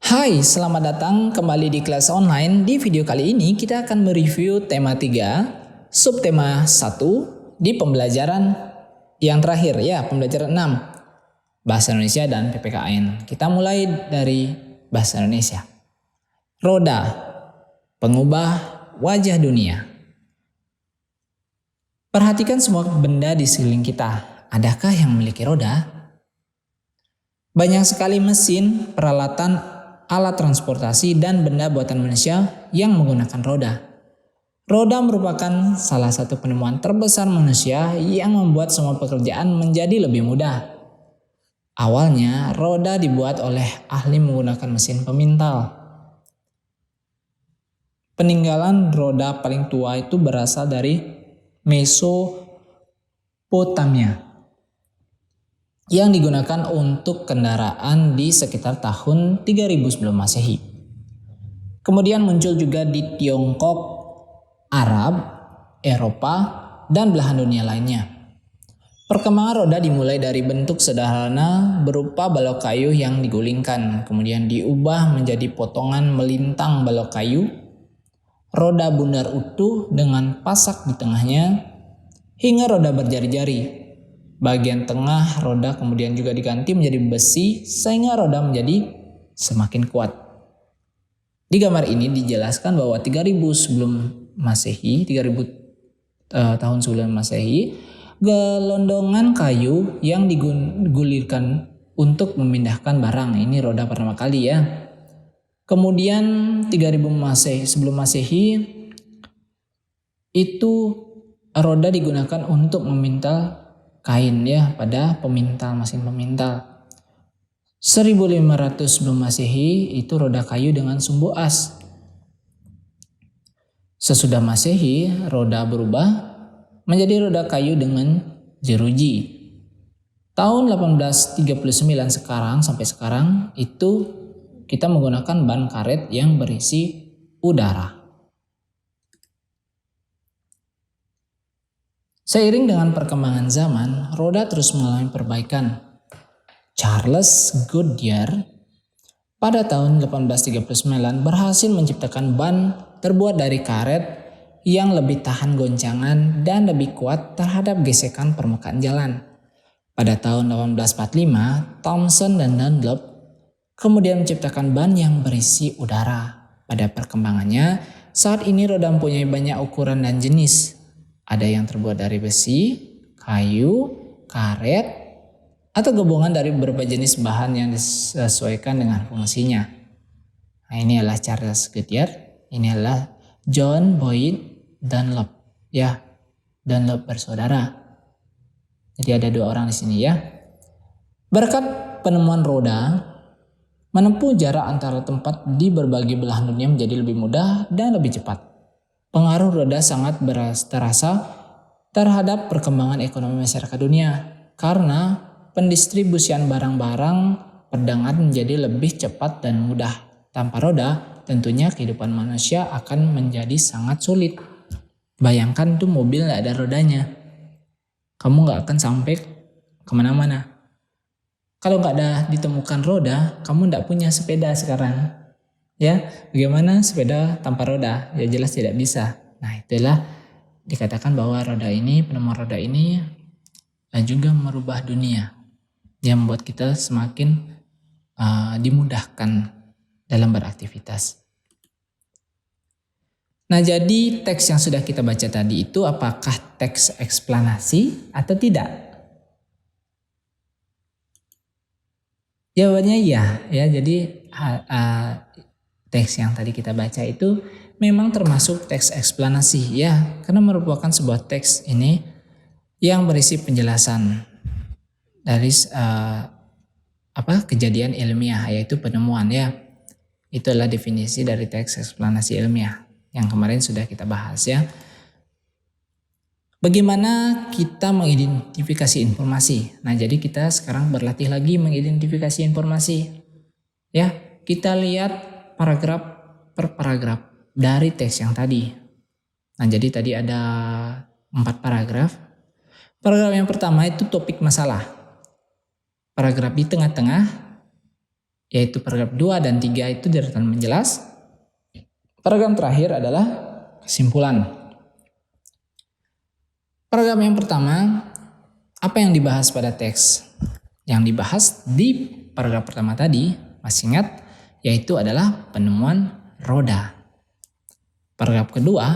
Hai, selamat datang kembali di kelas online. Di video kali ini kita akan mereview tema 3, subtema 1 di pembelajaran yang terakhir ya, pembelajaran 6, Bahasa Indonesia dan PPKN. Kita mulai dari Bahasa Indonesia. Roda, pengubah wajah dunia. Perhatikan semua benda di sekeliling kita. Adakah yang memiliki roda? Banyak sekali mesin, peralatan, alat transportasi, dan benda buatan manusia yang menggunakan roda. Roda merupakan salah satu penemuan terbesar manusia yang membuat semua pekerjaan menjadi lebih mudah. Awalnya, roda dibuat oleh ahli menggunakan mesin pemintal. Peninggalan roda paling tua itu berasal dari Mesopotamia yang digunakan untuk kendaraan di sekitar tahun 3000 sebelum Masehi. Kemudian muncul juga di Tiongkok, Arab, Eropa, dan belahan dunia lainnya. Perkembangan roda dimulai dari bentuk sederhana berupa balok kayu yang digulingkan, kemudian diubah menjadi potongan melintang balok kayu, roda bundar utuh dengan pasak di tengahnya, hingga roda berjari-jari. Bagian tengah roda kemudian juga diganti menjadi besi sehingga roda menjadi semakin kuat. Di gambar ini dijelaskan bahwa 3000 sebelum Masehi, 3000 tahun sebelum Masehi, gelondongan kayu yang digulirkan untuk memindahkan barang. Ini roda pertama kali ya. Kemudian 3000 sebelum Masehi itu roda digunakan untuk memintal kain ya pada mesin pemintal. 1500 sebelum Masehi itu roda kayu dengan sumbu as. Sesudah Masehi, roda berubah menjadi roda kayu dengan jeruji. Tahun 1839 sampai sekarang itu kita menggunakan ban karet yang berisi udara. Seiring dengan perkembangan zaman, roda terus mengalami perbaikan. Charles Goodyear pada tahun 1839 berhasil menciptakan ban terbuat dari karet yang lebih tahan goncangan dan lebih kuat terhadap gesekan permukaan jalan. Pada tahun 1845, Thomson dan Dunlop kemudian menciptakan ban yang berisi udara. Pada perkembangannya, saat ini roda mempunyai banyak ukuran dan jenis. Ada yang terbuat dari besi, kayu, karet, atau gabungan dari beberapa jenis bahan yang disesuaikan dengan fungsinya. Nah, ini adalah Charles Goodyear, ini adalah John Boyd Dunlop, ya, Dunlop bersaudara. Jadi ada dua orang di sini ya. Berkat penemuan roda, menempuh jarak antara tempat di berbagai belahan dunia menjadi lebih mudah dan lebih cepat. Pengaruh roda sangat terasa terhadap perkembangan ekonomi masyarakat dunia karena pendistribusian barang-barang perdagangan menjadi lebih cepat dan mudah. Tanpa roda, tentunya kehidupan manusia akan menjadi sangat sulit. Bayangkan tuh mobil gak ada rodanya. Kamu gak akan sampai kemana-mana. Kalau gak ada ditemukan roda, kamu gak punya sepeda sekarang. Ya, bagaimana sepeda tanpa roda? Ya jelas tidak bisa. Nah, itulah dikatakan bahwa penemuan roda ini juga merubah dunia. Yang membuat kita semakin dimudahkan dalam beraktivitas. Nah, jadi teks yang sudah kita baca tadi itu apakah teks eksplanasi atau tidak? Jawabannya iya, ya. Jadi teks yang tadi kita baca itu memang termasuk teks eksplanasi ya, karena merupakan sebuah teks ini yang berisi penjelasan dari kejadian ilmiah, yaitu penemuan ya. Itu adalah definisi dari teks eksplanasi ilmiah yang kemarin sudah kita bahas ya. Bagaimana kita mengidentifikasi informasi? Nah, jadi kita sekarang berlatih lagi mengidentifikasi informasi. Ya, kita lihat paragraf per paragraf dari teks yang tadi. Nah, jadi tadi ada 4 paragraf. Paragraf yang pertama itu topik masalah. Paragraf di tengah-tengah yaitu paragraf 2 dan 3 itu deretan menjelas. Paragraf terakhir adalah kesimpulan. Paragraf yang pertama, apa yang dibahas pada teks? Yang dibahas di paragraf pertama tadi, masih ingat, yaitu adalah penemuan roda. Paragraf kedua,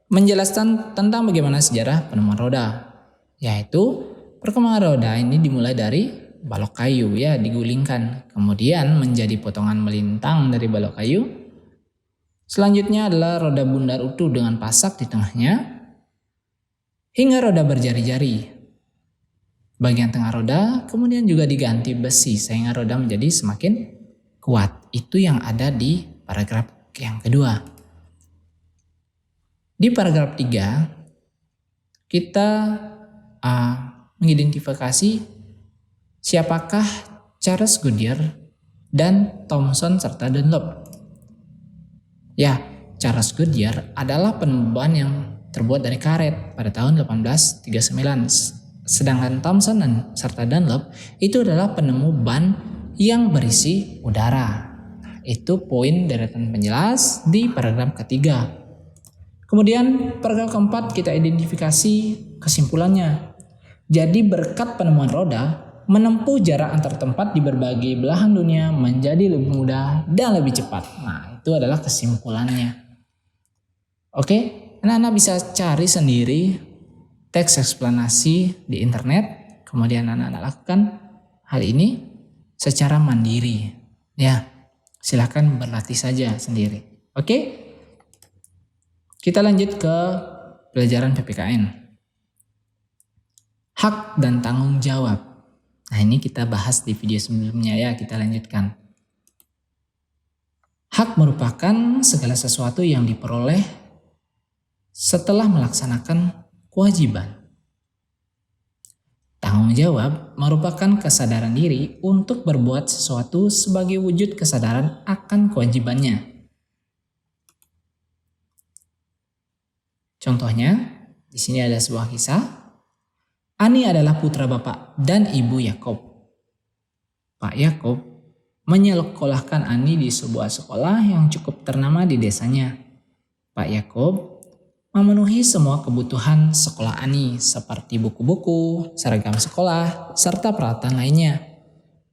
menjelaskan tentang bagaimana sejarah penemuan roda, yaitu perkembangan roda ini dimulai dari balok kayu ya, digulingkan, kemudian menjadi potongan melintang dari balok kayu. Selanjutnya adalah roda bundar utuh dengan pasak di tengahnya, hingga roda berjari-jari. Bagian tengah roda kemudian juga diganti besi sehingga roda menjadi semakin kuat. Itu yang ada di paragraf yang kedua. Di paragraf 3 kita mengidentifikasi siapakah Charles Goodyear dan Thomson serta Dunlop. Ya, Charles Goodyear adalah penemu ban yang terbuat dari karet pada tahun 1839. Sedangkan Thomson serta Dunlop itu adalah penemu ban yang berisi udara. Itu poin deretan penjelas di paragraf ketiga. Kemudian paragraf keempat kita identifikasi kesimpulannya. Jadi berkat penemuan roda, menempuh jarak antar tempat di berbagai belahan dunia menjadi lebih mudah dan lebih cepat. Nah, itu adalah kesimpulannya. Oke, anak-anak bisa cari sendiri teks eksplanasi di internet, kemudian anak-anak lakukan hal ini secara mandiri. Ya, silahkan berlatih saja sendiri. Oke, kita lanjut ke pelajaran PPKN. Hak dan tanggung jawab. Nah, ini kita bahas di video sebelumnya ya, kita lanjutkan. Hak merupakan segala sesuatu yang diperoleh setelah melaksanakan kewajiban. Tanggung jawab merupakan kesadaran diri untuk berbuat sesuatu sebagai wujud kesadaran akan kewajibannya. Contohnya, di sini ada sebuah kisah. Ani adalah putra bapak dan ibu Yakob. Pak Yakob menyekolahkan Ani di sebuah sekolah yang cukup ternama di desanya. Pak Yakob memenuhi semua kebutuhan sekolah Ani seperti buku-buku, seragam sekolah, serta peralatan lainnya.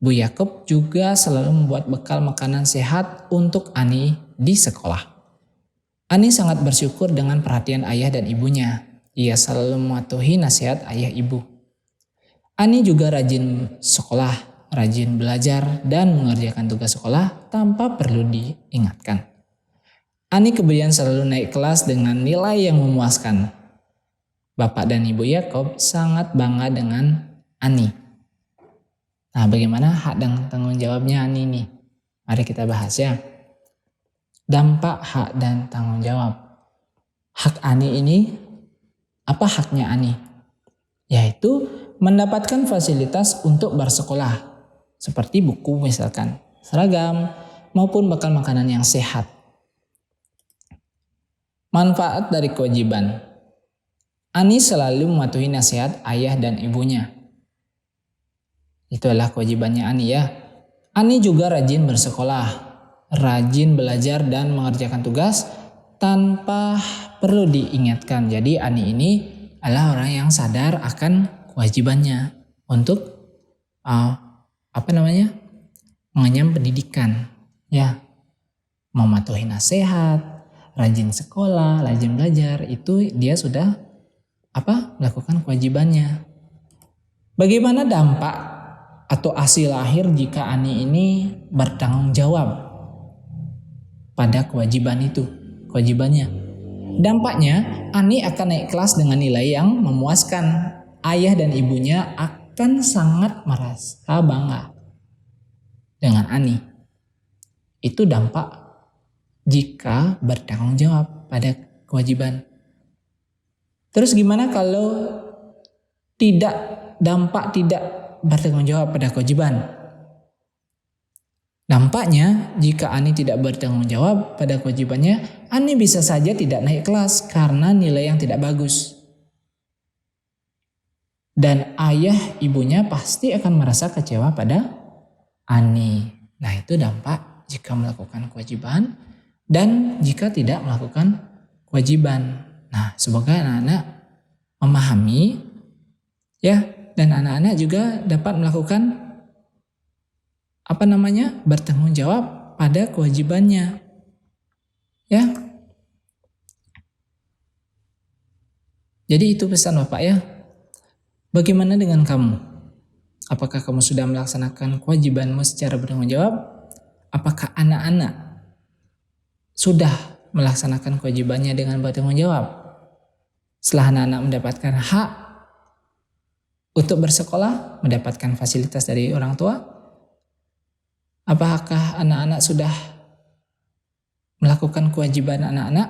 Bu Yakob juga selalu membuat bekal makanan sehat untuk Ani di sekolah. Ani sangat bersyukur dengan perhatian ayah dan ibunya. Ia selalu mematuhi nasihat ayah ibu. Ani juga rajin sekolah, rajin belajar, dan mengerjakan tugas sekolah tanpa perlu diingatkan. Ani kemudian selalu naik kelas dengan nilai yang memuaskan. Bapak dan Ibu Yakob sangat bangga dengan Ani. Nah, bagaimana hak dan tanggung jawabnya Ani nih? Mari kita bahas ya. Dampak hak dan tanggung jawab. Hak Ani ini, apa haknya Ani? Yaitu mendapatkan fasilitas untuk bersekolah, seperti buku misalkan, seragam, maupun bekal makanan yang sehat. Manfaat dari kewajiban. Ani selalu mematuhi nasihat ayah dan ibunya. Itu adalah kewajibannya Ani ya. Ani juga rajin bersekolah, rajin belajar dan mengerjakan tugas tanpa perlu diingatkan. Jadi Ani ini adalah orang yang sadar akan kewajibannya untuk mengenyam pendidikan, ya, mematuhi nasihat, rajin sekolah, rajin belajar, itu dia sudah melakukan kewajibannya. Bagaimana dampak atau hasil akhir jika Ani ini bertanggung jawab pada kewajibannya? Dampaknya, Ani akan naik kelas dengan nilai yang memuaskan. Ayah dan ibunya akan sangat merasa bangga dengan Ani. Itu dampak jika bertanggung jawab pada kewajiban. Terus gimana kalau tidak bertanggung jawab pada kewajiban? Dampaknya, jika Ani tidak bertanggung jawab pada kewajibannya, Ani bisa saja tidak naik kelas karena nilai yang tidak bagus. Dan ayah ibunya pasti akan merasa kecewa pada Ani. Nah, itu dampak jika melakukan kewajiban dan jika tidak melakukan kewajiban. Nah, semoga anak-anak memahami ya, dan anak-anak juga dapat melakukan bertanggung jawab pada kewajibannya. Ya. Jadi itu pesan Bapak ya. Bagaimana dengan kamu? Apakah kamu sudah melaksanakan kewajibanmu secara bertanggung jawab? Apakah anak-anak sudah melaksanakan kewajibannya dengan bertanggung jawab? Setelah anak-anak mendapatkan hak untuk bersekolah, mendapatkan fasilitas dari orang tua, apakah anak-anak sudah melakukan kewajiban anak-anak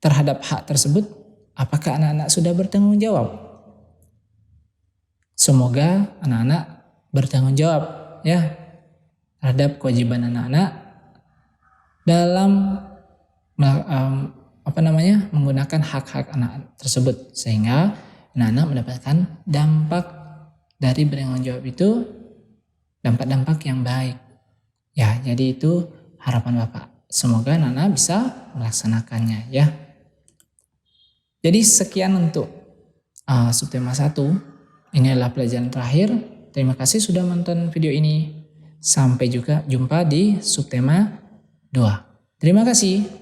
terhadap hak tersebut? Apakah anak-anak sudah bertanggung jawab? Semoga anak-anak bertanggung jawab ya terhadap kewajiban anak-anak dalam menggunakan hak-hak anak tersebut, sehingga anak-anak mendapatkan dampak dari bertanggung jawab itu, dampak-dampak yang baik. Ya, jadi itu harapan Bapak. Semoga anak-anak bisa melaksanakannya ya. Jadi sekian untuk subtema 1. Ini adalah pelajaran terakhir. Terima kasih sudah menonton video ini. Sampai jumpa di subtema 2. Terima kasih.